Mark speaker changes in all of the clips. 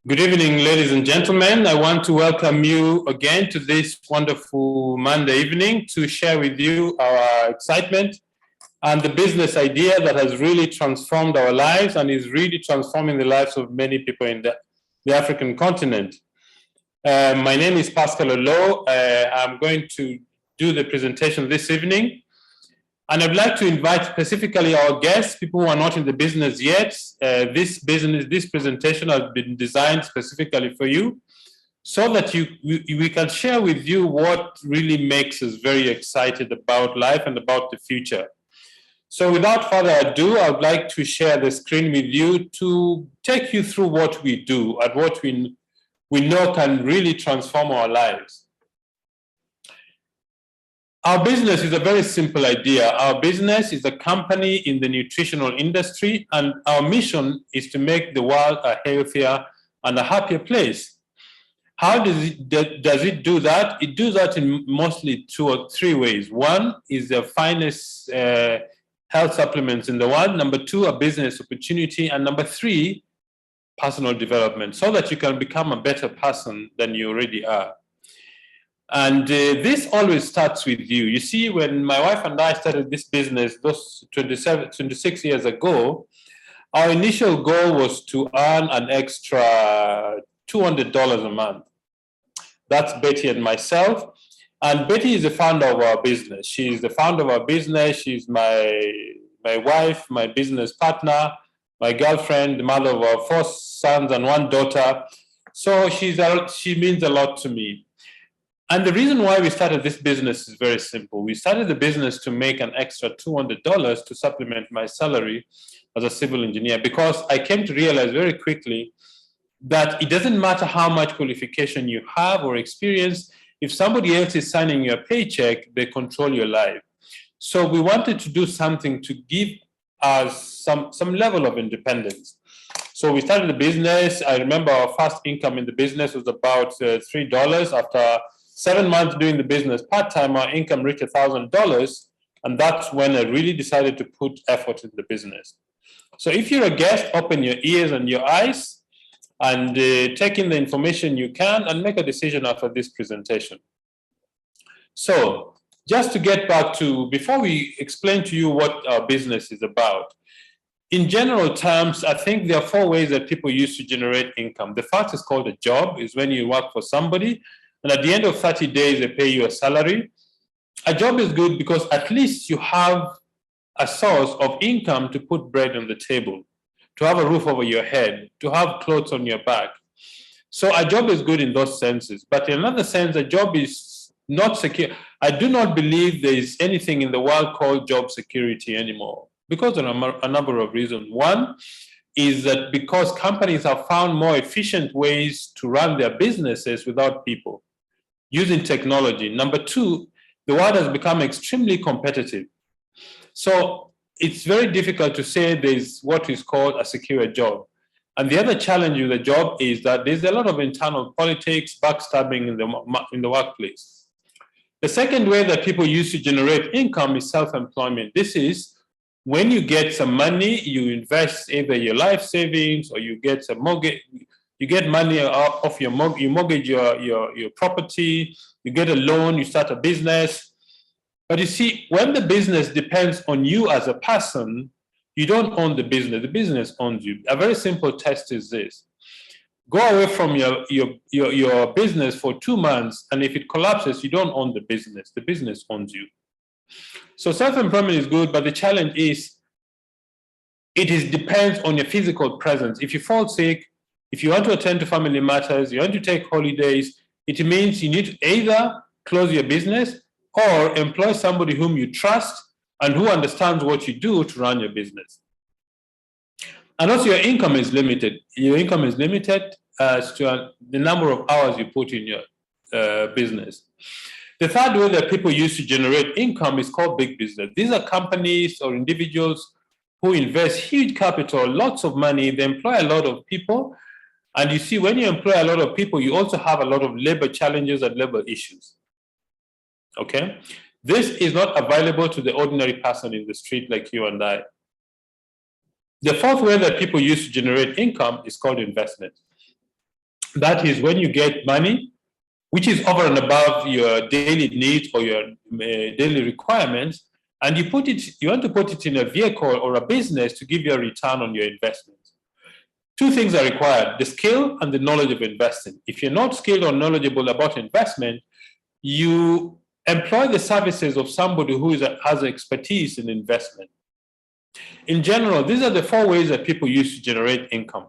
Speaker 1: Good evening, ladies and gentlemen. I want to welcome you again to this wonderful Monday evening to share with you our excitement and the business idea that has really transformed our lives and is really transforming the lives of many people in the African continent. My name is Pascal Oloo. I'm going to do the presentation this evening. And I'd like to invite specifically our guests, people who are not in the business yet. This presentation has been designed specifically for you so that we can share with you what really makes us very excited about life and about the future. So without further ado, I would like to share the screen with you to take you through what we do and what we know can really transform our lives. Our business is a very simple idea. Our business is a company in the nutritional industry, and our mission is to make the world a healthier and a happier place. How does it do that? It does that in mostly 2 or 3 ways. One is the finest health supplements in the world. Number 2, a business opportunity. And number 3, personal development, so that you can become a better person than you already are. And this always starts with you. You see, when my wife and I started this business those 26 years ago, our initial goal was to earn an extra $200 a month. That's Betty and myself. And Betty is the founder of our business. She's the founder of our business. She's my wife, my business partner, my girlfriend, the mother of our 4 sons and 1 daughter. So she means a lot to me. And the reason why we started this business is very simple. We started the business to make an extra $200 to supplement my salary as a civil engineer, because I came to realize very quickly that it doesn't matter how much qualification you have or experience. If somebody else is signing your paycheck, they control your life. So we wanted to do something to give us some level of independence. So we started the business. I remember our first income in the business was about $3. After 7 months doing the business part-time, our income reached $1,000, and that's when I really decided to put effort in the business. So if you're a guest, open your ears and your eyes and take in the information you can and make a decision after this presentation. So just to get back to, before we explain to you what our business is about, in general terms, I think there are 4 ways that people use to generate income. The first is called a job, is when you work for somebody, and at the end of 30 days, they pay you a salary. A job is good because at least you have a source of income to put bread on the table, to have a roof over your head, to have clothes on your back. So a job is good in those senses. But in another sense, a job is not secure. I do not believe there is anything in the world called job security anymore, because of a number of reasons. One is that because companies have found more efficient ways to run their businesses without people, using technology. Number 2, the world has become extremely competitive. So it's very difficult to say there's what is called a secure job. And the other challenge with the job is that there's a lot of internal politics, backstabbing in the workplace. The second way that people use to generate income is self-employment. This is when you get some money, you invest either your life savings or you get a mortgage. You get money off your mortgage, you mortgage your property, you get a loan, you start a business. But you see, when the business depends on you as a person, you don't own the business owns you. A very simple test is this. Go away from your business for 2 months, and if it collapses, you don't own the business owns you. So self-employment is good, but the challenge is it depends on your physical presence. If you fall sick, if you want to attend to family matters, you want to take holidays, it means you need to either close your business or employ somebody whom you trust and who understands what you do to run your business. And also your income is limited. Your income is limited as to the number of hours you put in your business. The third way that people use to generate income is called big business. These are companies or individuals who invest huge capital, lots of money, they employ a lot of people. And you see, when you employ a lot of people, you also have a lot of labor challenges and labor issues. Okay? This is not available to the ordinary person in the street like you and I. The fourth way that people use to generate income is called investment. That is when you get money, which is over and above your daily needs or your daily requirements, and you want to put it in a vehicle or a business to give you a return on your investment. Two things are required: the skill and the knowledge of investing. If you're not skilled or knowledgeable about investment, you employ the services of somebody who has expertise in investment. In general, these are the four ways that people use to generate income.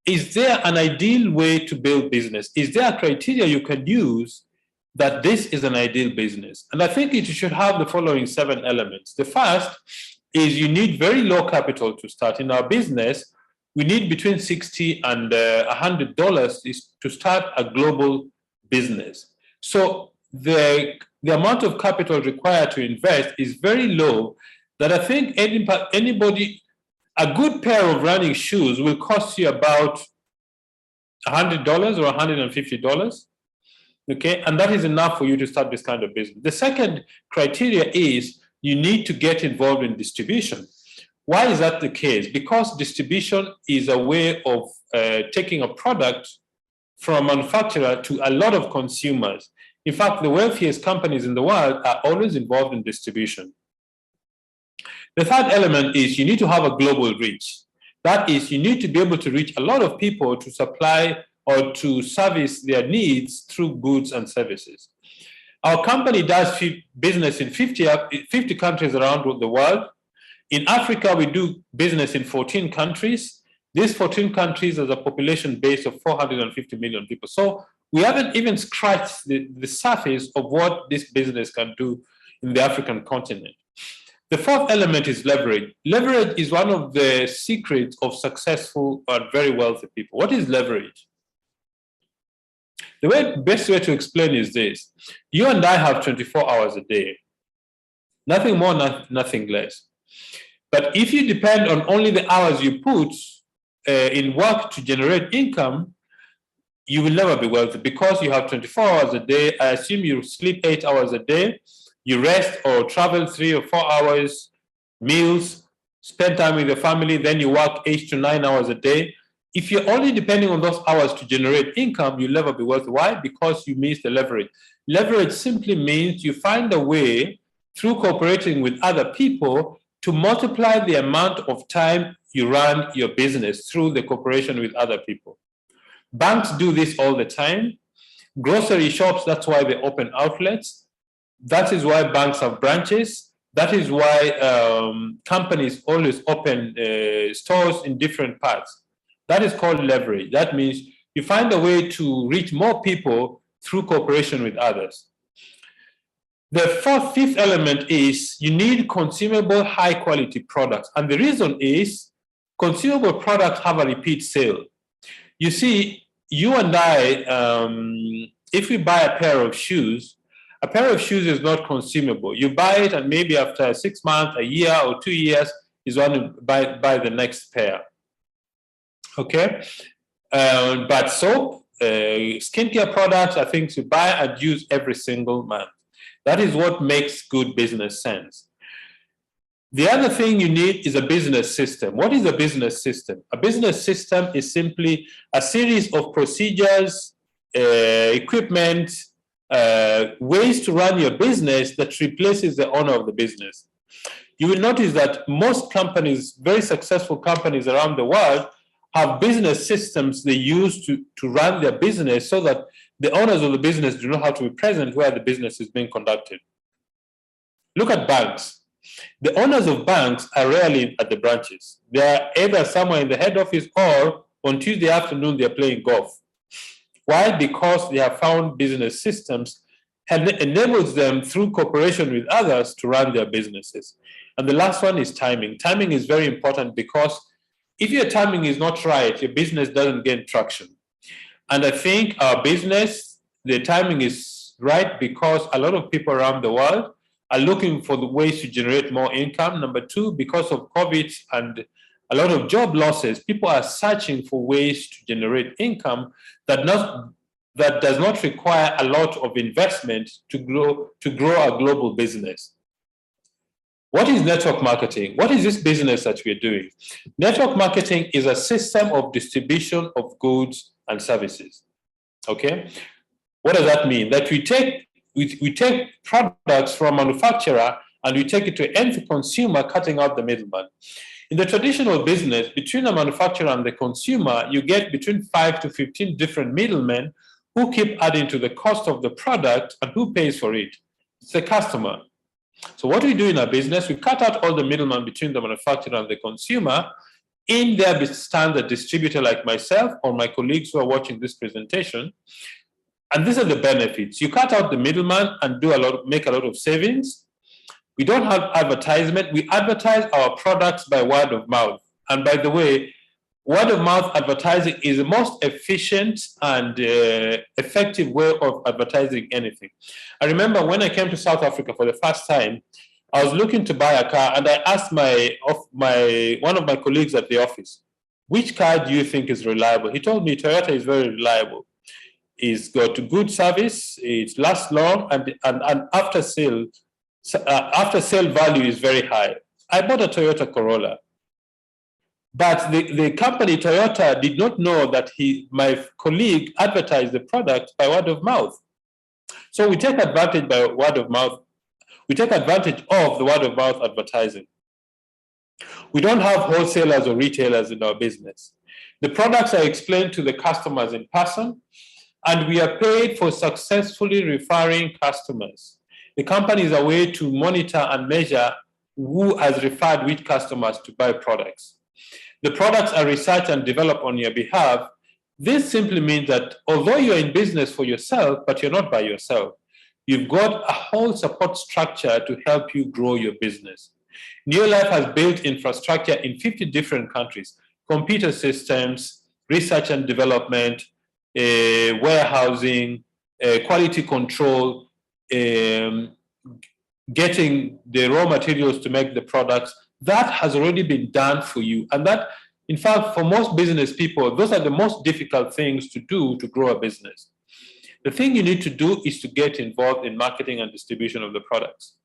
Speaker 1: Is there an ideal way to build business? Is there a criteria you can use that this is an ideal business? And I think it should have the following 7 elements. The first is you need very low capital to start. In our business, we need between $60 and $100 to start a global business. So the amount of capital required to invest is very low, that I think anybody, a good pair of running shoes will cost you about $100 or $150, okay? And that is enough for you to start this kind of business. The second criteria is you need to get involved in distribution. Why is that the case? Because distribution is a way of taking a product from a manufacturer to a lot of consumers. In fact, the wealthiest companies in the world are always involved in distribution. The third element is you need to have a global reach. That is, you need to be able to reach a lot of people to supply or to service their needs through goods and services. Our company does business in 50 countries around the world. In Africa, we do business in 14 countries. These 14 countries has a population base of 450 million people. So we haven't even scratched the surface of what this business can do in the African continent. The fourth element is leverage. Leverage is one of the secrets of successful and very wealthy people. What is leverage? The best way to explain is this. You and I have 24 hours a day. Nothing more, nothing less. But if you depend on only the hours you put in work to generate income, you will never be wealthy because you have 24 hours a day. I assume you sleep 8 hours a day. You rest or travel 3 or 4 hours, meals, spend time with your family, then you work 8 to 9 hours a day. If you're only depending on those hours to generate income, you'll never be wealthy. Why? Because you miss the leverage. Leverage simply means you find a way through cooperating with other people to multiply the amount of time you run your business through the cooperation with other people. Banks do this all the time. Grocery shops, that's why they open outlets. That is why banks have branches. That is why companies always open stores in different parts. That is called leverage. That means you find a way to reach more people through cooperation with others. The fifth element is you need consumable, high-quality products. And the reason is consumable products have a repeat sale. You see, you and I, if we buy a pair of shoes is not consumable. You buy it and maybe after 6 months, a year or 2 years is when you buy the next pair. Okay? But soap, skincare products are things you buy and use every single month. That is what makes good business sense. The other thing you need is a business system. What is a business system? A business system is simply a series of procedures, equipment, ways to run your business that replaces the owner of the business. You will notice that most companies, very successful companies around the world, have business systems they use to run their business so that the owners of the business do not have to be present where the business is being conducted. Look at banks. The owners of banks are rarely at the branches. They are either somewhere in the head office or on Tuesday afternoon they're playing golf. Why? Because they have found business systems and enables them through cooperation with others to run their businesses. And the last one is timing. Timing is very important because if your timing is not right, your business doesn't gain traction. And I think our business, the timing is right because a lot of people around the world are looking for the ways to generate more income. Number two, because of COVID and a lot of job losses, people are searching for ways to generate income that does not require a lot of investment to grow a global business. What is network marketing? What is this business that we're doing? Network marketing is a system of distribution of goods and services. Okay? What does that mean? That we take products from a manufacturer and we take it to end consumer, cutting out the middleman. In the traditional business, between a manufacturer and the consumer, you get between 5 to 15 different middlemen who keep adding to the cost of the product, and who pays for it? It's the customer. So what we do in our business, we cut out all the middlemen between the manufacturer and the consumer. In there stands a distributor like myself or my colleagues who are watching this presentation. And these are the benefits. You cut out the middleman and make a lot of savings. We don't have advertisement. We advertise our products by word of mouth. And by the way, word of mouth advertising is the most efficient and effective way of advertising anything. I remember when I came to South Africa for the first time, I was looking to buy a car, and I asked one of my colleagues at the office, which car do you think is reliable? He told me Toyota is very reliable. It's got good service, it lasts long, and after sale value is very high. I bought a Toyota Corolla. But the company Toyota did not know that my colleague advertised the product by word of mouth. So we take advantage by word of mouth. We take advantage of the word of mouth advertising. We don't have wholesalers or retailers in our business. The products are explained to the customers in person, and we are paid for successfully referring customers. The company is a way to monitor and measure who has referred which customers to buy products. The products are researched and developed on your behalf. This simply means that although you're in business for yourself, but you're not by yourself, you've got a whole support structure to help you grow your business. Neolife has built infrastructure in 50 different countries: computer systems, research and development, warehousing, quality control, getting the raw materials to make the products. That has already been done for you. And that, in fact, for most business people, those are the most difficult things to do to grow a business. The thing you need to do is to get involved in marketing and distribution of the products.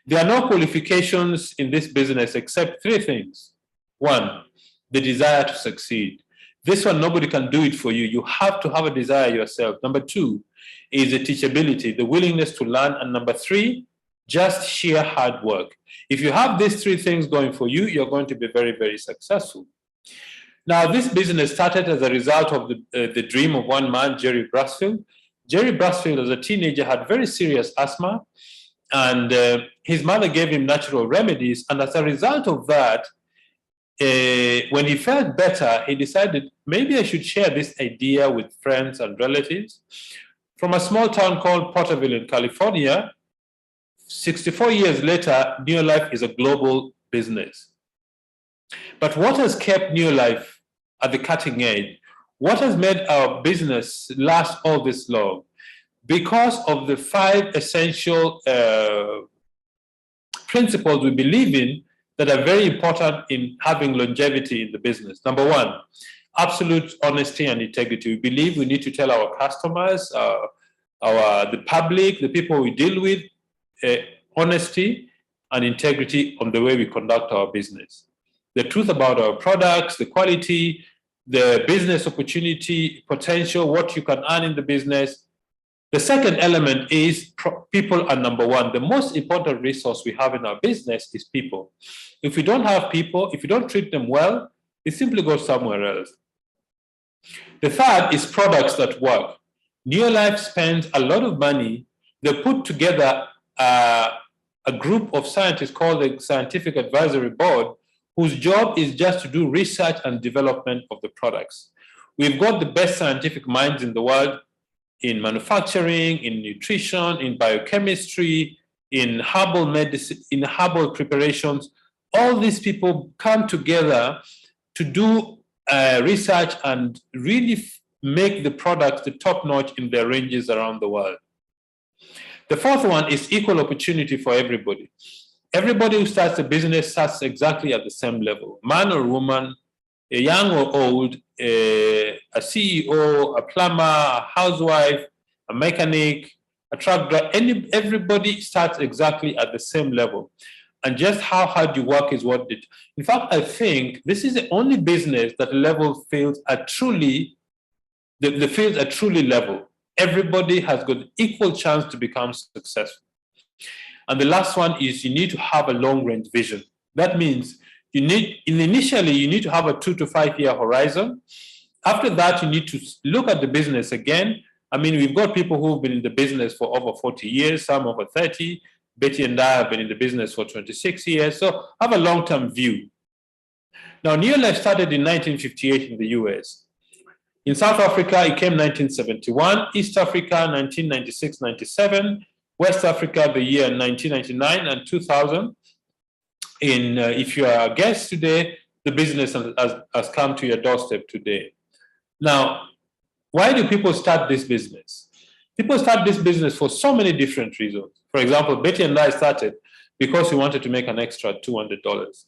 Speaker 1: There are no qualifications in this business except 3 things. 1, the desire to succeed. This one, nobody can do it for you. You have to have a desire yourself. Number 2 is the teachability, the willingness to learn. And number 3, just sheer hard work. If you have these 3 things going for you, you're going to be very, very successful. Now, this business started as a result of the dream of one man, Jerry Brasfield. Jerry Brasfield, as a teenager, had very serious asthma, and his mother gave him natural remedies. And as a result of that, when he felt better, he decided, maybe I should share this idea with friends and relatives. From a small town called Porterville in California, 64 years later, Neolife is a global business. But what has kept Neolife at the cutting edge? What has made our business last all this long? Because of the 5 essential principles we believe in that are very important in having longevity in the business. Number 1, absolute honesty and integrity. We believe we need to tell our customers, the public, the people we deal with, honesty and integrity on the way we conduct our business. The truth about our products, the quality, the business opportunity, potential, what you can earn in the business. The second element is people are number 1. The most important resource we have in our business is people. If we don't have people, if you don't treat them well, it simply goes somewhere else. The third is products that work. Neolife spends a lot of money. They put together a group of scientists called the Scientific Advisory Board, whose job is just to do research and development of the products. We've got the best scientific minds in the world in manufacturing, in nutrition, in biochemistry, in herbal medicine, in herbal preparations. All these people come together to do research and really make the products the top notch in their ranges around the world. The fourth one is equal opportunity for everybody. Everybody who starts a business starts exactly at the same level. Man or woman, a young or old, a CEO, a plumber, a housewife, a mechanic, a truck driver, everybody starts exactly at the same level. and just how hard you work is what did. In fact, I think this is the only business that level fields are truly, the fields are truly level. Everybody has got equal chance to become successful. And the last one is you need to have a long-range vision. That means initially you need to have a 2 to 5 year horizon. After that, you need to look at the business again. I mean, we've got people who've been in the business for over 40 years, some over 30. Betty and I have been in the business for 26 years. So have a long-term view. Now, Neolife started in 1958 in the US. In South Africa, it came 1971. East Africa, 1996-97. West Africa, the year 1999 and 2000. If you are a guest today, the business has come to your doorstep today. Now, why do people start this business? People start this business for so many different reasons. For example, Betty and I started because we wanted to make an extra $200.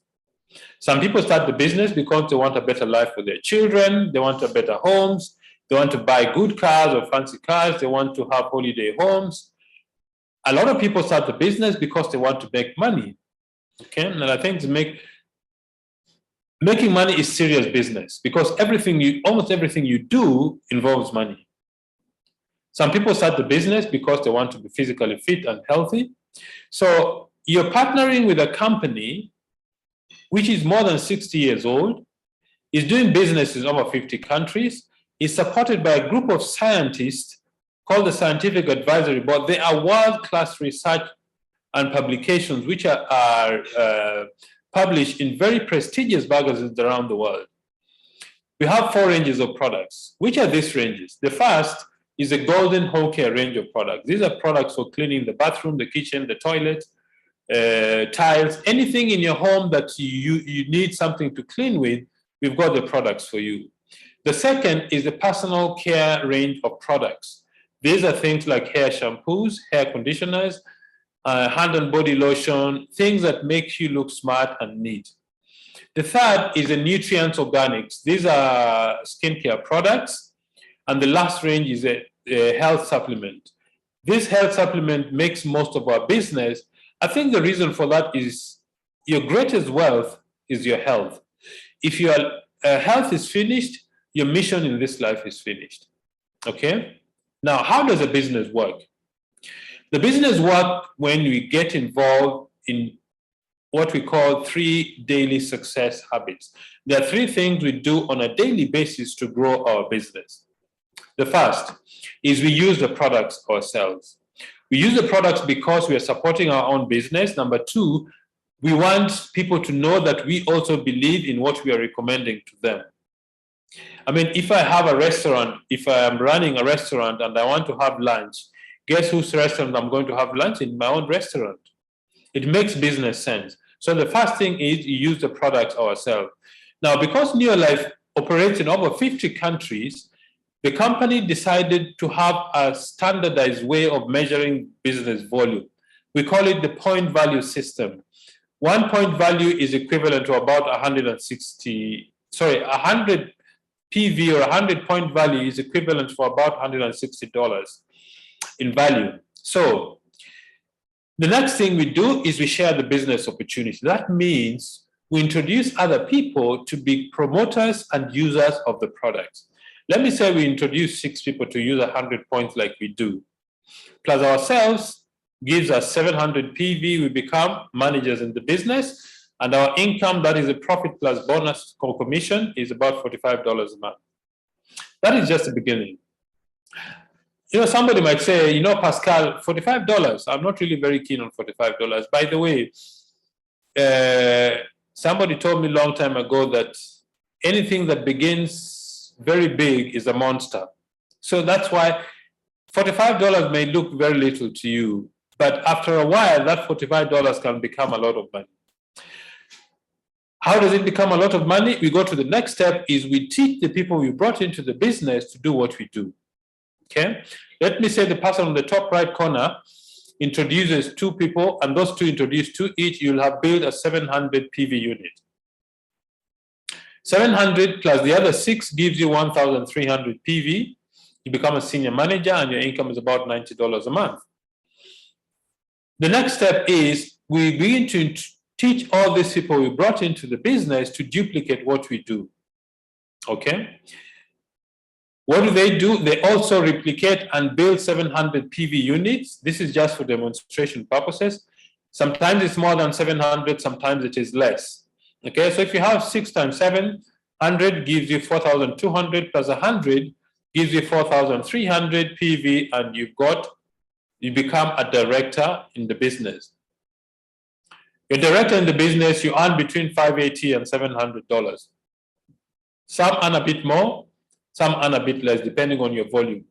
Speaker 1: Some people start the business because they want a better life for their children, they want a better homes, they want to buy good cars or fancy cars, they want to have holiday homes. A lot of people start the business because they want to make money. Okay, and I think making money is serious business because almost everything you do involves money. Some people start the business because they want to be physically fit and healthy. So you're partnering with a company which is more than 60 years old, is doing business in over 50 countries, is supported by a group of scientists called the Scientific Advisory Board. They are world-class research and publications which are published in very prestigious magazines around the world. We have 4 ranges of products. Which are these ranges? The first is a golden home care range of products. These are products for cleaning the bathroom, the kitchen, the toilet, tiles, anything in your home that you need something to clean with, we've got the products for you. The second is the personal care range of products. These are things like hair shampoos, hair conditioners, hand and body lotion, things that make you look smart and neat. The third is the nutrients organics. These are skincare products. And the last range is a health supplement. This health supplement makes most of our business. I think the reason for that is your greatest wealth is your health. If your health is finished, your mission in this life is finished. Okay? Now, how does a business work? The business works when we get involved in what we call 3 daily success habits. There are 3 things we do on a daily basis to grow our business. The first is we use the products ourselves. We use the products because we are supporting our own business. Number 2, we want people to know that we also believe in what we are recommending to them. I mean, if I have a restaurant, if I am running a restaurant and I want to have lunch, guess whose restaurant I'm going to have lunch in? My own restaurant. It makes business sense. So the first thing is you use the products ourselves. Now, because Neolife operates in over 50 countries, the company decided to have a standardized way of measuring business volume. We call it the point value system. 1 point value is equivalent to about 100 PV or 100 point value is equivalent to about $160 in value. So the next thing we do is we share the business opportunity. That means we introduce other people to be promoters and users of the product. Let me say we introduce 6 people to use 100 points like we do. Plus ourselves gives us 700 PV. We become managers in the business. And our income, that is a profit plus bonus commission, is about $45 a month. That is just the beginning. You know, somebody might say, you know, Pascal, $45, I'm not really very keen on $45. By the way, somebody told me a long time ago that anything that begins very big is a monster. So that's why $45 may look very little to you, but after a while, that $45 can become a lot of money. How does it become a lot of money? We go to the next step is we teach the people we brought into the business to do what we do. Okay? Let me say the person on the top right corner introduces 2 people, and those 2 introduce 2 each. You'll have built a 700 PV unit. 700 plus the other 6 gives you 1,300 PV. You become a senior manager, and your income is about $90 a month. The next step is we begin to teach all these people we brought into the business to duplicate what we do. Okay? What do? They also replicate and build 700 PV units. This is just for demonstration purposes. Sometimes it's more than 700, sometimes it is less. Okay, so if you have 6 times 700 gives you 4,200 plus 100 gives you 4,300 PV, and you become a director in the business. You're a director in the business, you earn between $580 and $700. Some earn a bit more, some earn a bit less, depending on your volume.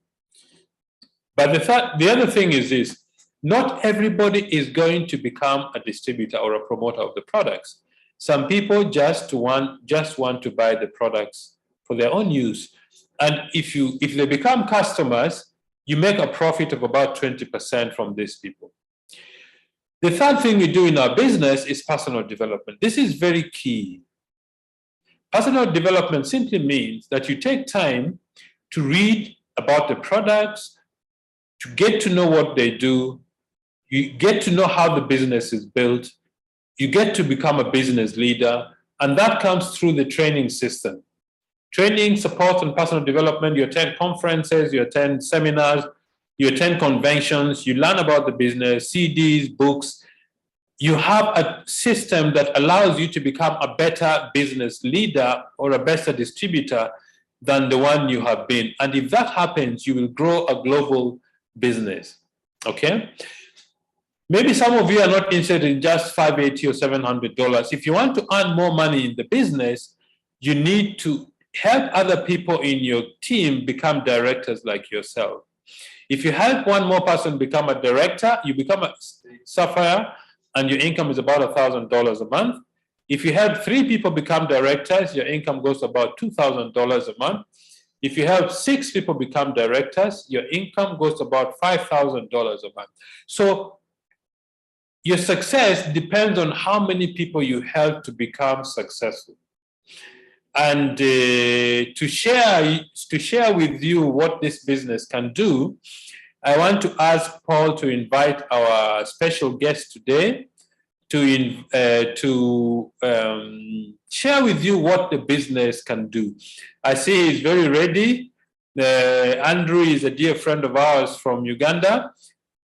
Speaker 1: But the other thing is this: not everybody is going to become a distributor or a promoter of the products. Some people just want to buy the products for their own use. And if they become customers, you make a profit of about 20% from these people. The third thing we do in our business is personal development. This is very key. Personal development simply means that you take time to read about the products, to get to know what they do, you get to know how the business is built, you get to become a business leader, and that comes through the training system. Training, support, and personal development, you attend conferences, you attend seminars, you attend conventions, you learn about the business, CDs, books. You have a system that allows you to become a better business leader or a better distributor than the one you have been. And if that happens, you will grow a global business. Okay? Maybe some of you are not interested in just $580 or $700. If you want to earn more money in the business, you need to help other people in your team become directors like yourself. If you help one more person become a director, you become a sapphire, and your income is about $1,000 a month. If you help 3 people become directors, your income goes to about $2,000 a month. If you help 6 people become directors, your income goes to about $5,000 a month. So your success depends on how many people you help to become successful. And to share with you what this business can do, I want to ask Paul to invite our special guest today to share with you what the business can do. I see he's very ready. Andrew is a dear friend of ours from Uganda.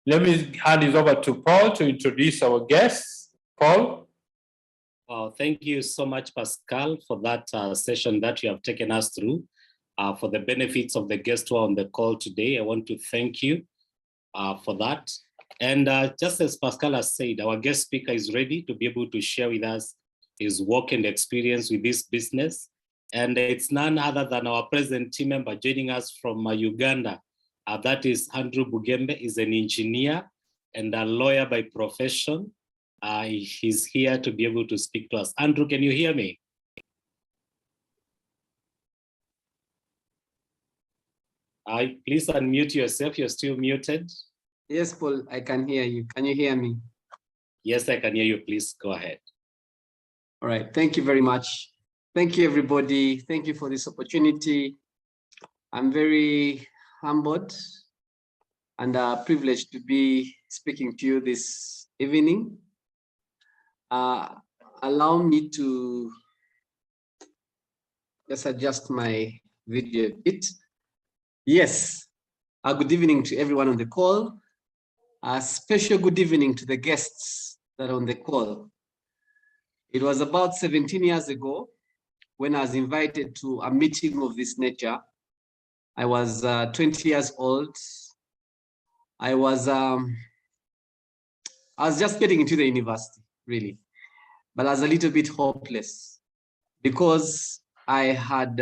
Speaker 1: Let me hand it over to Paul to introduce our guests. Paul?
Speaker 2: Well, thank you so much, Pascal, for that session that you have taken us through. For the benefits of the guests who are on the call today, I want to thank you for that. And just as Pascal has said, our guest speaker is ready to be able to share with us his work and experience with this business. And it's none other than our present team member joining us from Uganda. That is Andrew Bugembe. Is an engineer and a lawyer by profession. He's here to be able to speak to us. Andrew, can you hear me? Please unmute yourself. You're still muted.
Speaker 3: Yes, Paul, I can hear you. Can you hear me?
Speaker 2: Yes, I can hear you. Please go ahead.
Speaker 3: All right. Thank you very much. Thank you, everybody. Thank you for this opportunity. I'm very humbled and privileged to be speaking to you this evening. Allow me to just adjust my video a bit. Yes, good evening to everyone on the call. A special good evening to the guests that are on the call. It was about 17 years ago when I was invited to a meeting of this nature. I was 20 years old. I was just getting into the university, really. But I was a little bit hopeless because I had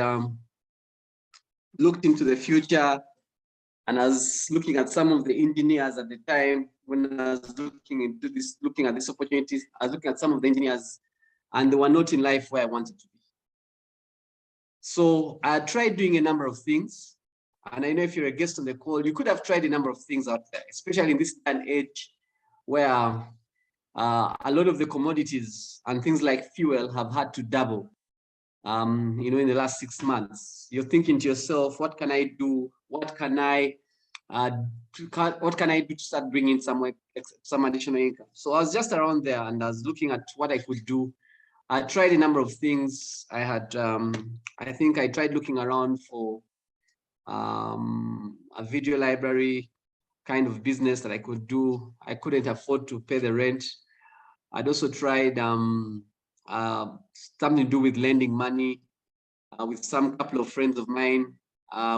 Speaker 3: looked into the future, and I was looking at some of the engineers at the time when I was looking at these opportunities. I was looking at some of the engineers, and they were not in life where I wanted to be. So I tried doing a number of things, and I know if you're a guest on the call, you could have tried a number of things out there, especially in this day and age where a lot of the commodities and things like fuel have had to double. In the last 6 months. You're thinking to yourself, what can I do? What can I what can I do to start bringing some additional income? So I was just around there and I was looking at what I could do. I tried a number of things. I had, I think I tried looking around for a video library kind of business that I could do. I couldn't afford to pay the rent. I'd also tried something to do with lending money with some couple of friends of mine.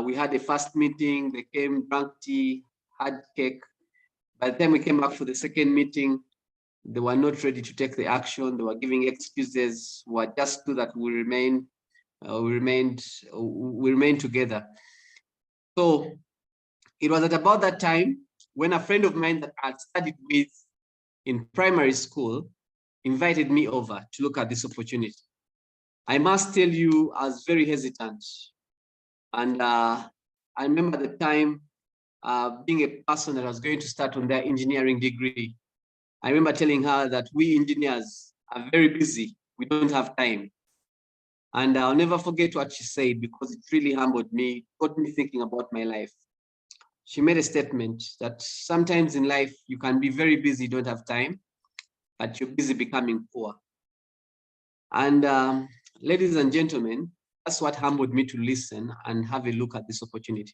Speaker 3: We had a first meeting, they came, drank tea, had cake. By the time we came back for the second meeting, they were not ready to take the action. They were giving excuses. Were just so that we remained together. So it was at about that time when a friend of mine that I had studied with in primary school invited me over to look at this opportunity. I must tell you, I was very hesitant. And I remember the time being a person that was going to start on their engineering degree. I remember telling her that we engineers are very busy. We don't have time. And I'll never forget what she said because it really humbled me, got me thinking about my life. She made a statement that sometimes in life you can be very busy, you don't have time, but you're busy becoming poor. And ladies and gentlemen, that's what humbled me to listen and have a look at this opportunity.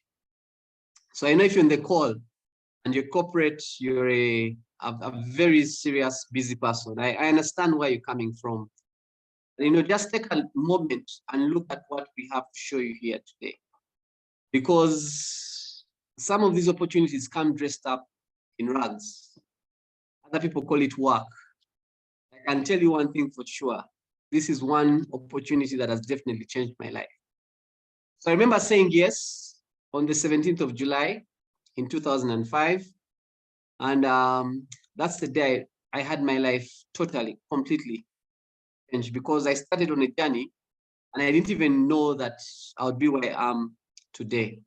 Speaker 3: So I know if you're in the call and you're corporate, you're a very serious, busy person. I understand where you're coming from. You know, just take a moment and look at what we have to show you here today. Because some of these opportunities come dressed up in rags. Other people call it work. I can tell you one thing for sure. This is one opportunity that has definitely changed my life. So I remember saying yes on the 17th of July in 2005. And that's the day I had my life totally, completely changed because I started on a journey and I didn't even know that I would be where I am today.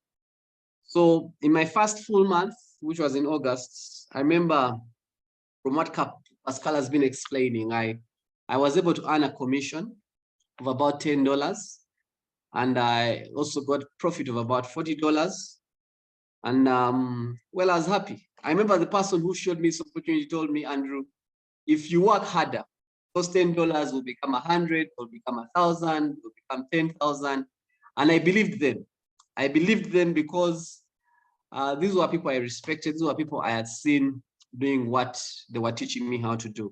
Speaker 3: So in my first full month, which was in August, I remember from what Pascal has been explaining, I was able to earn a commission of about $10. And I also got profit of about $40. And well, I was happy. I remember the person who showed me this opportunity told me, Andrew, if you work harder, those $10 will become 100, will become 1,000, will become 10,000. And I believed them. I believed them because these were people I respected. These were people I had seen doing what they were teaching me how to do.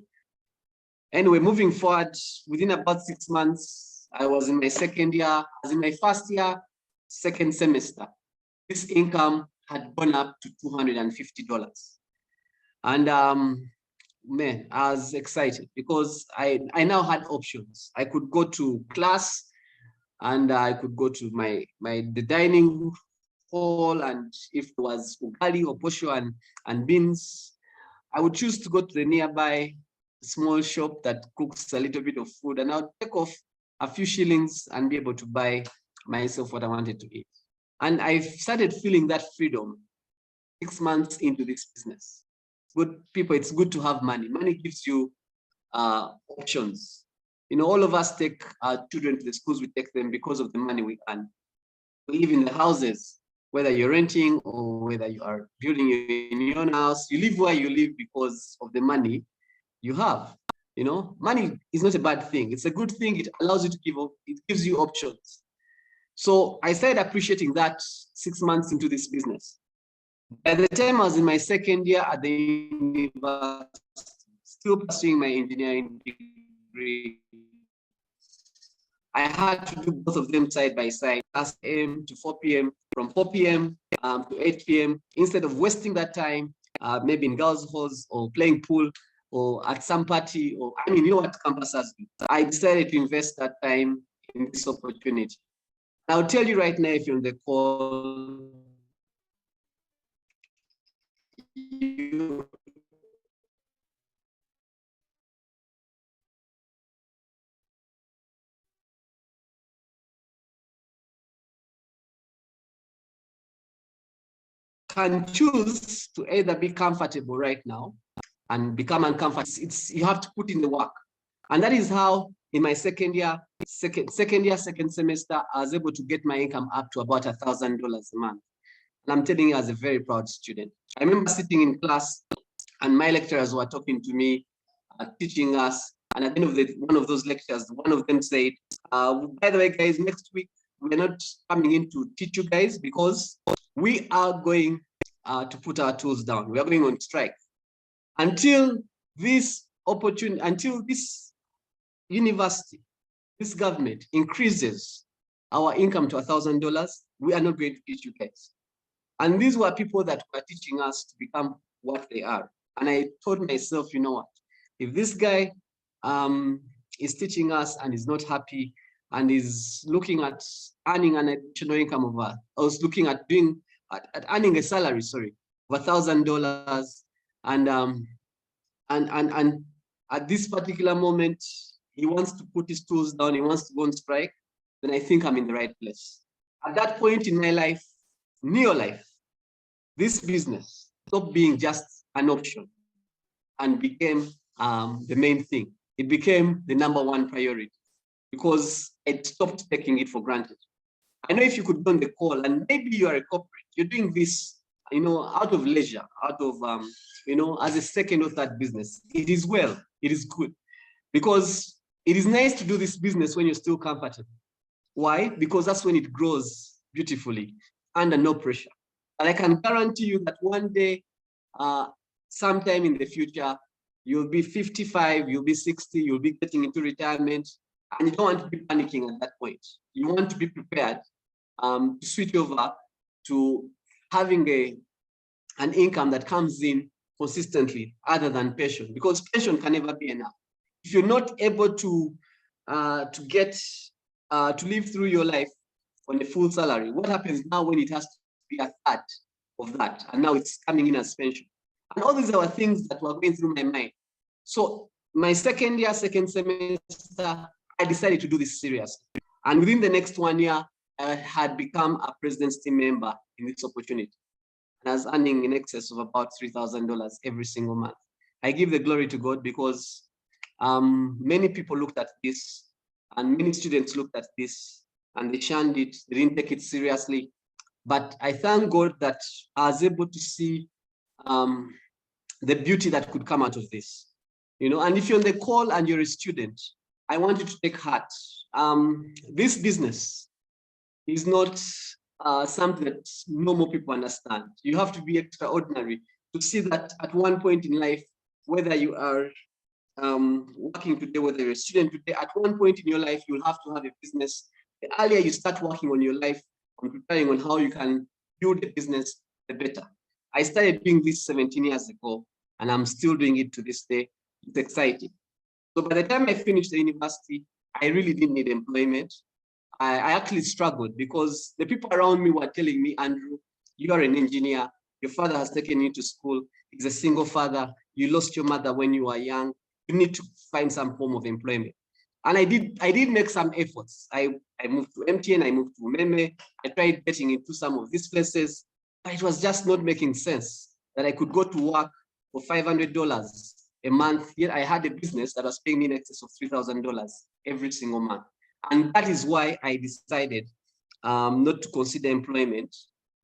Speaker 3: Anyway, moving forward, within about 6 months, I was in my second year. I was in my first year, second semester. This income had gone up to $250. And man, I was excited because I now had options. I could go to class and I could go to the dining hall, and if it was ugali or posho and beans, I would choose to go to the nearby small shop that cooks a little bit of food, and I would take off a few shillings and be able to buy myself what I wanted to eat. And I started feeling that freedom 6 months into this business. Good people, it's good to have money. Money gives you options. You know, all of us take our children to the schools, we take them because of the money we earn. We live in the houses, whether you're renting or whether you are building in your own house, you live where you live because of the money you have. You know, money is not a bad thing. It's a good thing. It allows you to give up. It gives you options. So I started appreciating that 6 months into this business. By the time I was in my second year at the university, still pursuing my engineering degree, I had to do both of them side by side, 8 a.m. to 4 p.m., from 4 p.m. To 8 p.m. Instead of wasting that time, maybe in girls' halls or playing pool or at some party, or I mean, you know what campuses do. I decided to invest that time in this opportunity. I'll tell you right now, if you're on the call, you can choose to either be comfortable right now and become uncomfortable. You have to put in the work. And that is how in my second semester, I was able to get my income up to about $1,000 a month. And I'm telling you, as a very proud student. I remember sitting in class and my lecturers were talking to me, teaching us. And at the end of one of those lectures, one of them said, by the way, guys, next week, we're not coming in to teach you guys because we are going to put our tools down. We are going on strike. Until this opportunity, until this university, this government increases our income to $1,000, we are not going to teach you guys. And these were people that were teaching us to become what they are. And I told myself, you know what, if this guy is teaching us and is not happy and is looking at earning an additional income of, I was looking at doing, at earning a salary, sorry, of $1,000, and at this particular moment, he wants to put his tools down, he wants to go on strike, then I think I'm in the right place. At that point in my life, Neolife, this business stopped being just an option and became the main thing. It became the #1 priority because I stopped taking it for granted. I know if you could be on the call and maybe you are a corporate, you're doing this, you know, out of leisure, out of, you know, as a second or third business. It is well, it is good, because it is nice to do this business when you're still comfortable. Why? Because that's when it grows beautifully under no pressure. And I can guarantee you that one day, sometime in the future, you'll be 55, you'll be 60, you'll be getting into retirement, and you don't want to be panicking at that point. You want to be prepared to switch over to having an income that comes in consistently other than pension, because pension can never be enough. If you're not able to live through your life on a full salary, what happens now when it has to be a third of that, and now it's coming in as pension? And all these are things that were going through my mind. So my second semester, I decided to do this seriously. And within the next 1 year, I had become a president's team member in this opportunity. And I was earning in excess of about $3,000 every single month. I give the glory to God because many people looked at this and many students looked at this and they shunned it. They didn't take it seriously. But I thank God that I was able to see the beauty that could come out of this. You know, and if you're on the call and you're a student, I want you to take heart. This business is not something that normal people understand. You have to be extraordinary to see that at one point in life, whether you are working today, whether you're a student today, at one point in your life, you'll have to have a business. The earlier you start working on your life, on preparing on how you can build a business, the better. I started doing this 17 years ago, and I'm still doing it to this day. It's exciting. So by the time I finished the university, I really didn't need employment. I actually struggled because the people around me were telling me, Andrew, you are an engineer. Your father has taken you to school. He's a single father. You lost your mother when you were young. You need to find some form of employment. And I did make some efforts. I moved to MTN, I moved to Bugembe. I tried getting into some of these places, but it was just not making sense that I could go to work for $500 a month. Yet I had a business that was paying me in excess of $3,000 every single month. And that is why I decided not to consider employment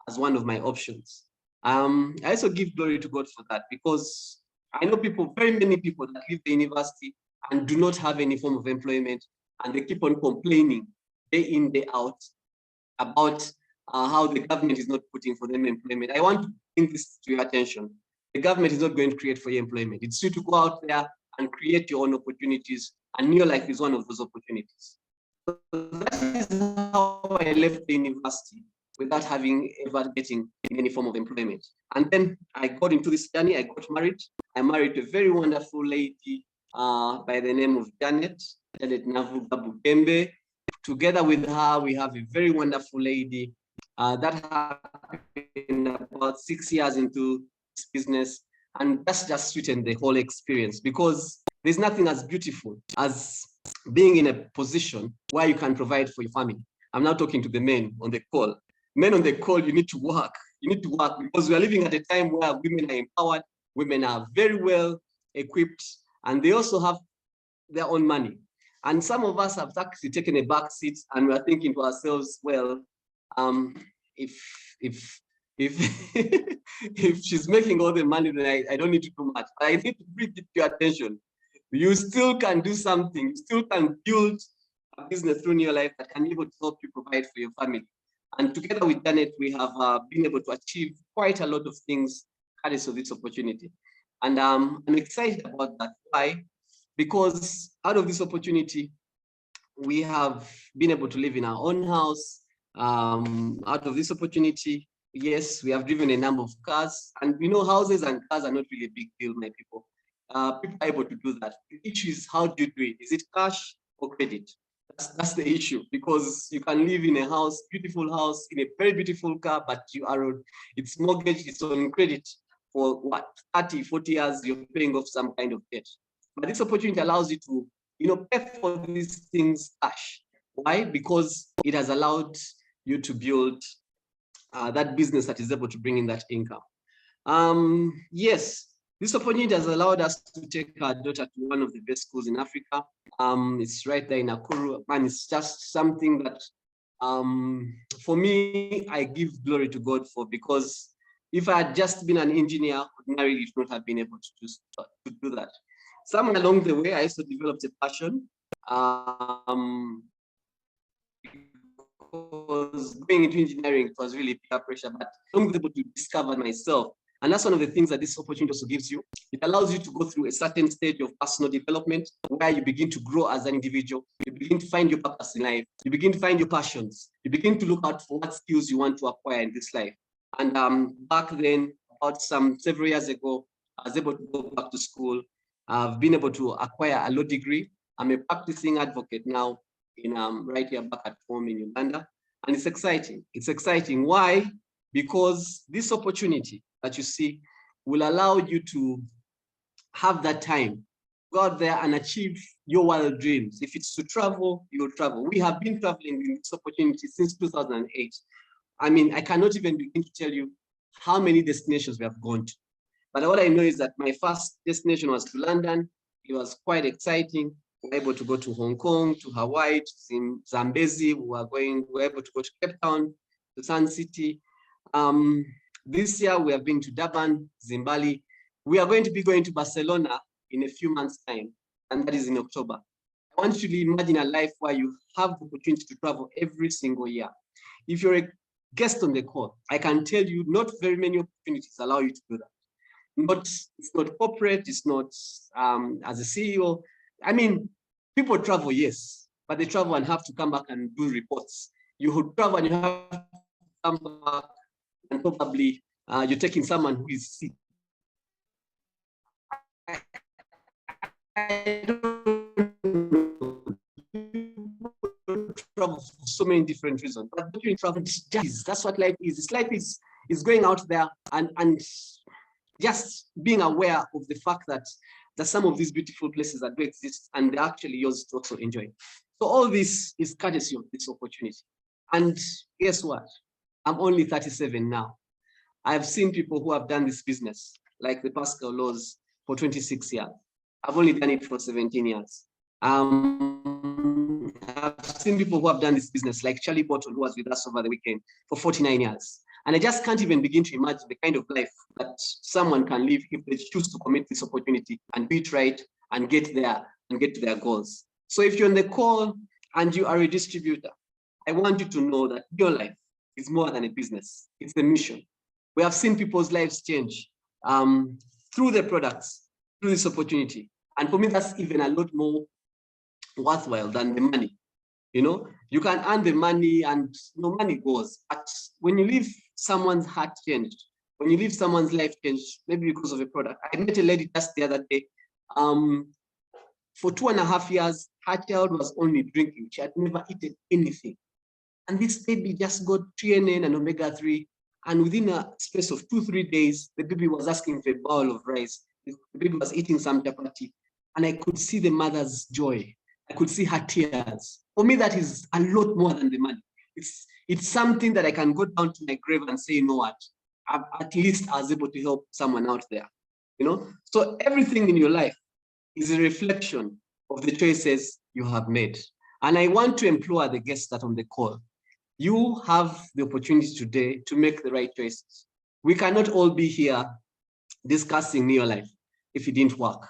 Speaker 3: as one of my options. I also give glory to God for that, because I know people, very many people that leave the university and do not have any form of employment, and they keep on complaining day in, day out about how the government is not putting for them employment. I want to bring this to your attention. The government is not going to create for you employment. It's you to go out there and create your own opportunities, and Neolife is one of those opportunities. So that is how I left the university without having ever getting any form of employment. And then I got into this journey. I got married. I married a very wonderful lady by the name of Janet Navuga Bugembe. Together with her, we have a very wonderful lady that happened about 6 years into this business. And that's just sweetened the whole experience, because there's nothing as beautiful as being in a position where you can provide for your family. I'm now talking to the men on the call. Men on the call, you need to work. You need to work, because we are living at a time where women are empowered, women are very well equipped, and they also have their own money. And some of us have actually taken a back seat, and we are thinking to ourselves, well, if If if she's making all the money, then I don't need to do much. But I need to bring it to your attention. You still can do something. You still can build a business through Neolife that can be able to help you provide for your family. And together with Janet, we have been able to achieve quite a lot of things courtesy of this opportunity. And I'm excited about that. Why? Because out of this opportunity, we have been able to live in our own house. Out of this opportunity, yes, we have driven a number of cars, and we know houses and cars are not really a big deal, my people. People are able to do that. The issue is, how do you do it? Is it cash or credit? That's the issue, because you can live in a house, beautiful house, in a very beautiful car, but it's mortgaged, it's on credit for what, 30, 40 years, you're paying off some kind of debt. But this opportunity allows you to, pay for these things cash. Why? Because it has allowed you to build that business that is able to bring in that income. Yes, this opportunity has allowed us to take our daughter to one of the best schools in Africa. It's right there in Nakuru, and it's just something that, for me, I give glory to God for, because if I had just been an engineer, ordinarily would not have been able to do that. Somewhere along the way, I also developed a passion. Because going into engineering, it was really peer pressure, but I was able to discover myself. And that's one of the things that this opportunity also gives you. It allows you to go through a certain stage of personal development where you begin to grow as an individual. You begin to find your purpose in life. You begin to find your passions. You begin to look out for what skills you want to acquire in this life. And back then, about several years ago, I was able to go back to school. I've been able to acquire a law degree. I'm a practicing advocate now in right here back at home in Uganda. And it's exciting. It's exciting. Why? Because this opportunity that you see will allow you to have that time, go out there and achieve your wild dreams. If it's to travel, you'll travel. We have been traveling in this opportunity since 2008. I mean, I cannot even begin to tell you how many destinations we have gone to. But all I know is that my first destination was to London. It was quite exciting. We were able to go to Hong Kong, to Hawaii, to Zambezi. We were able to go to Cape Town, to Sun City. This year we have been to Durban, Zimbabwe. We are going to be going to Barcelona in a few months' time, and that is in October. I want you to imagine a life where you have the opportunity to travel every single year. If you're a guest on the call, I can tell you not very many opportunities allow you to do that. It's not corporate, it's not as a CEO. I mean, people travel, yes, but they travel and have to come back and do reports. You would travel and you have to come back, and probably you're taking someone who is sick. I don't know. Travel for so many different reasons. But during travel, that's what life is. Life is going out there and just being aware of the fact that some of these beautiful places that do exist, and they're actually yours to also enjoy. So all this is courtesy of this opportunity. And guess what? I'm only 37 now. I've seen people who have done this business, like the Pascal laws, for 26 years. I've only done it for 17 years. I've seen people who have done this business, like Charlie Bottle, who was with us over the weekend, for 49 years. And I just can't even begin to imagine the kind of life that someone can live if they choose to commit this opportunity and do it right and get there and get to their goals. So if you're on the call and you are a distributor, I want you to know that your life is more than a business. It's a mission. We have seen people's lives change through their products, through this opportunity. And for me, that's even a lot more worthwhile than the money. You can earn the money and money goes, but when you leave someone's heart changed, when you leave someone's life changed, maybe because of a product. I met a lady just the other day. For 2.5 years, her child was only drinking. She had never eaten anything. And this baby just got TNN and omega-3. And within a space of 2-3 days, the baby was asking for a bowl of rice. The baby was eating some chapati. And I could see the mother's joy. I could see her tears. For me, that is a lot more than the money. It's something that I can go down to my grave and say, you know what, at least I was able to help someone out there. So everything in your life is a reflection of the choices you have made. And I want to implore the guests that on the call, you have the opportunity today to make the right choices. We cannot all be here discussing Neolife if it didn't work.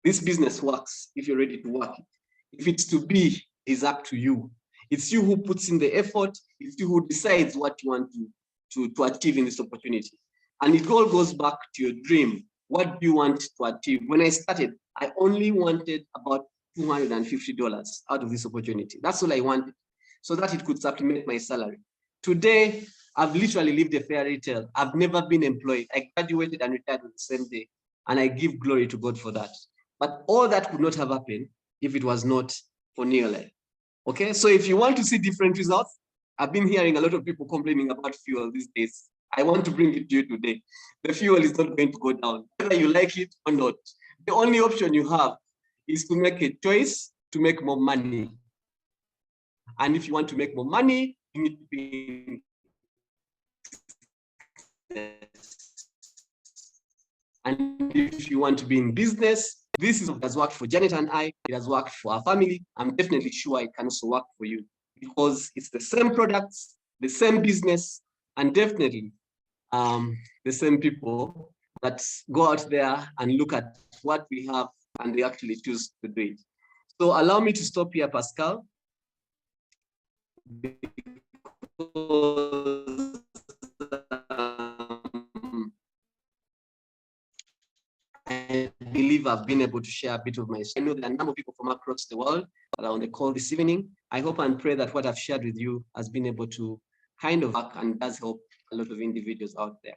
Speaker 3: This business works if you're ready to work it. If it's to be, it's up to you. It's you who puts in the effort. It's you who decides what you want to achieve in this opportunity. And it all goes back to your dream. What do you want to achieve? When I started, I only wanted about $250 out of this opportunity. That's all I wanted, so that it could supplement my salary. Today, I've literally lived a fairy tale. I've never been employed. I graduated and retired on the same day, and I give glory to God for that. But all that could not have happened if it was not for Neolife. Okay, so if you want to see different results, I've been hearing a lot of people complaining about fuel these days. I want to bring it to you today. The fuel is not going to go down, whether you like it or not. The only option you have is to make a choice to make more money. And if you want to make more money, you need to be in business. And if you want to be in business, this has worked for Janet and I, it has worked for our family. I'm definitely sure it can also work for you, because it's the same products, the same business, and definitely the same people that go out there and look at what we have and they actually choose to do it. So allow me to stop here, Pascal. Because, I believe I've been able to share a bit of my story. I know there are a number of people from across the world that are on the call this evening. I hope and pray that what I've shared with you has been able to kind of work and does help a lot of individuals out there.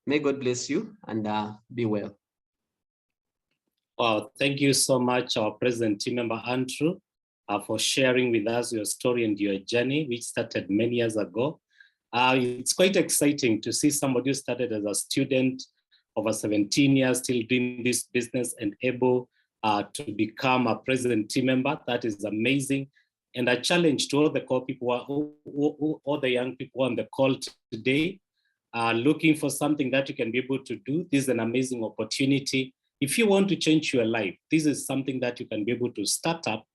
Speaker 3: May God bless you and be well.
Speaker 2: Wow, thank you so much, our President Team Member Andrew, for sharing with us your story and your journey, which started many years ago. It's quite exciting to see somebody who started as a student over 17 years, still doing this business and able to become a President Team Member. That is amazing. And a challenge to all the call people, all the young people on the call today, looking for something that you can be able to do. This is an amazing opportunity. If you want to change your life, this is something that you can be able to start up.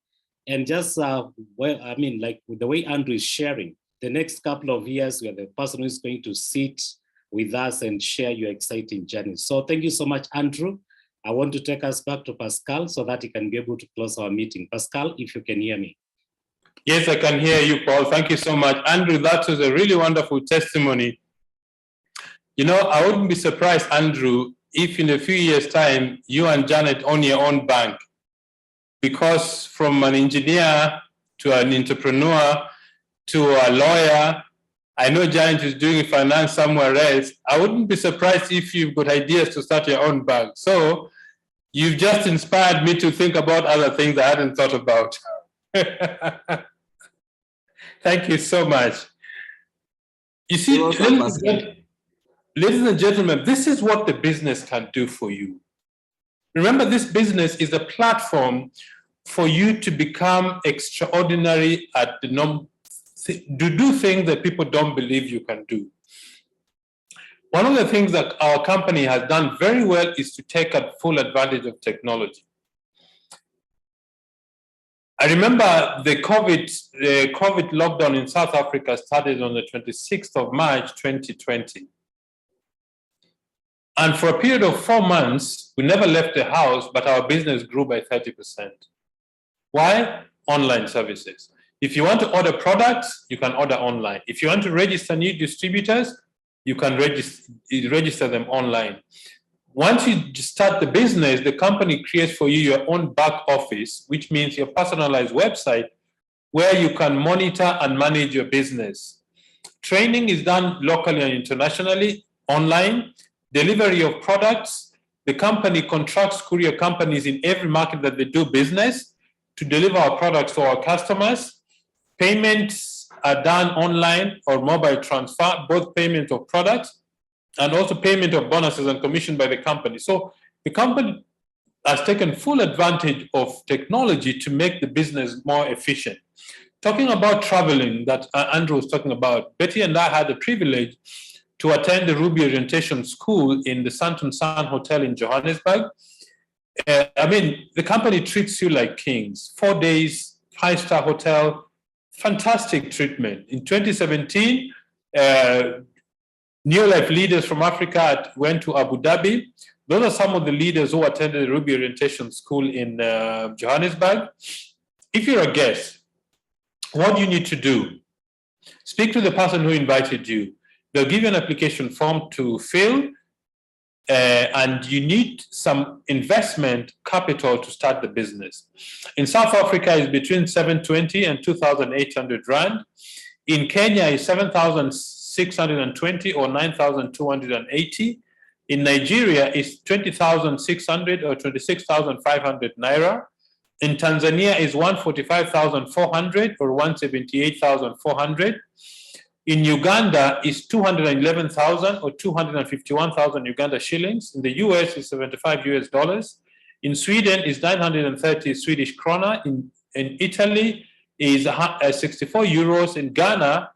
Speaker 2: And just, like the way Andrew is sharing, the next couple of years, we are the person who is going to sit with us and share your exciting journey. So thank you so much, Andrew. I want to take us back to Pascal so that he can be able to close our meeting. Pascal, if you can hear me.
Speaker 1: Yes, I can hear you, Paul. Thank you so much. Andrew, that was a really wonderful testimony. You know, I wouldn't be surprised, Andrew, if in a few years' time, you and Janet own your own bank. Because from an engineer to an entrepreneur to a lawyer, I know Janet is doing finance somewhere else. I wouldn't be surprised if you've got ideas to start your own bank. So you've just inspired me to think about other things I hadn't thought about. Thank you so much. You see, ladies and gentlemen, this is what the business can do for you. Remember, this business is a platform for you to become extraordinary at the to do things that people don't believe you can do. One of the things that our company has done very well is to take full advantage of technology. I remember the COVID lockdown in South Africa started on the 26th of March, 2020. And for a period of 4 months, we never left the house, but our business grew by 30%. Why? Online services. If you want to order products, you can order online. If you want to register new distributors, you can register them online. Once you start the business, the company creates for you your own back office, which means your personalized website where you can monitor and manage your business. Training is done locally and internationally, online. Delivery of products, the company contracts courier companies in every market that they do business to deliver our products to our customers. Payments are done online or mobile transfer, both payment of products and also payment of bonuses and commission by the company. So the company has taken full advantage of technology to make the business more efficient. Talking about traveling that Andrew was talking about, Betty and I had the privilege to attend the Ruby Orientation School in the Santon Sun Hotel in Johannesburg. The company treats you like kings. 4 days, 5-star hotel, fantastic treatment. In 2017, Neolife leaders from Africa went to Abu Dhabi. Those are some of the leaders who attended the Ruby Orientation School in Johannesburg. If you're a guest, what you need to do, speak to the person who invited you. They'll give you an application form to fill, and you need some investment capital to start the business. In South Africa, it's between 720 and 2,800 Rand. In Kenya, it's 7,620 or 9,280. In Nigeria, it's 20,600 or 26,500 Naira. In Tanzania, is 145,400 or 178,400. In Uganda, is 211,000 or 251,000 Uganda shillings. In the US, is 75 US dollars. In Sweden, is 930 Swedish krona. In Italy, is 64 euros. In Ghana,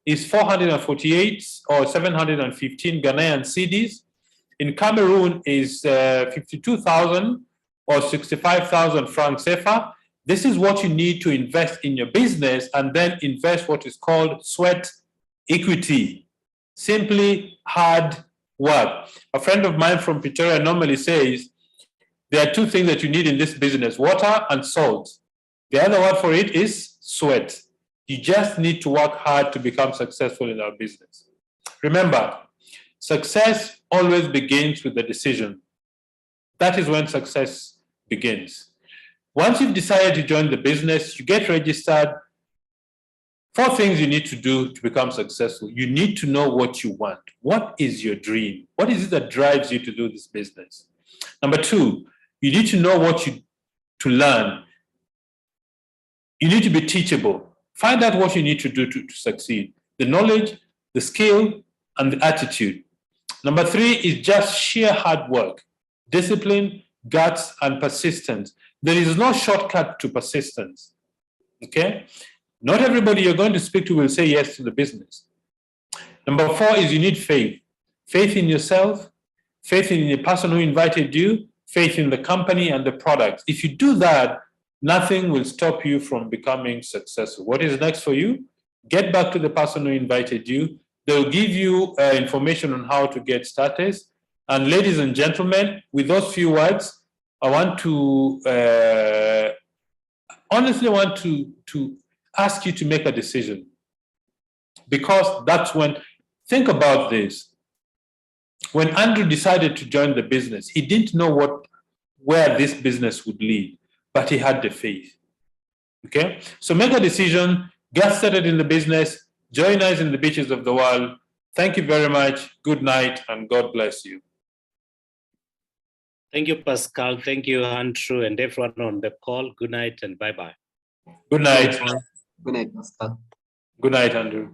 Speaker 1: is 448 or 715 Ghanaian cedis. In Cameroon, is 52,000 or 65,000 francs CFA. This is what you need to invest in your business, and then invest what is called sweat equity. Simply hard work. A friend of mine from Pretoria normally says, there are two things that you need in this business, water and salt. The other word for it is sweat. You just need to work hard to become successful in our business. Remember, success always begins with the decision. That is when success begins. Once you've decided to join the business, you get registered. 4 things you need to do to become successful. You need to know what you want. What is your dream? What is it that drives you to do this business? Number 2, you need to know what to learn. You need to be teachable. Find out what you need to do to succeed. The knowledge, the skill, and the attitude. Number 3 is just sheer hard work, discipline, guts, and persistence. There is no shortcut to persistence. Okay? Not everybody you're going to speak to will say yes to the business. Number 4 is you need faith. Faith in yourself, faith in the person who invited you, faith in the company and the products. If you do that, nothing will stop you from becoming successful. What is next for you? Get back to the person who invited you. They'll give you information on how to get started. And ladies and gentlemen, with those few words, I want to honestly want to ask you to make a decision, because that's when, think about this. When Andrew decided to join the business, he didn't know where this business would lead, but he had the faith. Okay? So make a decision, get started in the business, join us in the beaches of the world. Thank you very much. Good night, and God bless you.
Speaker 2: Thank you, Pascal. Thank you, Andrew, and everyone on the call. Good night and bye-bye.
Speaker 1: Good night.
Speaker 3: Good night, Pascal.
Speaker 1: Good night, Andrew.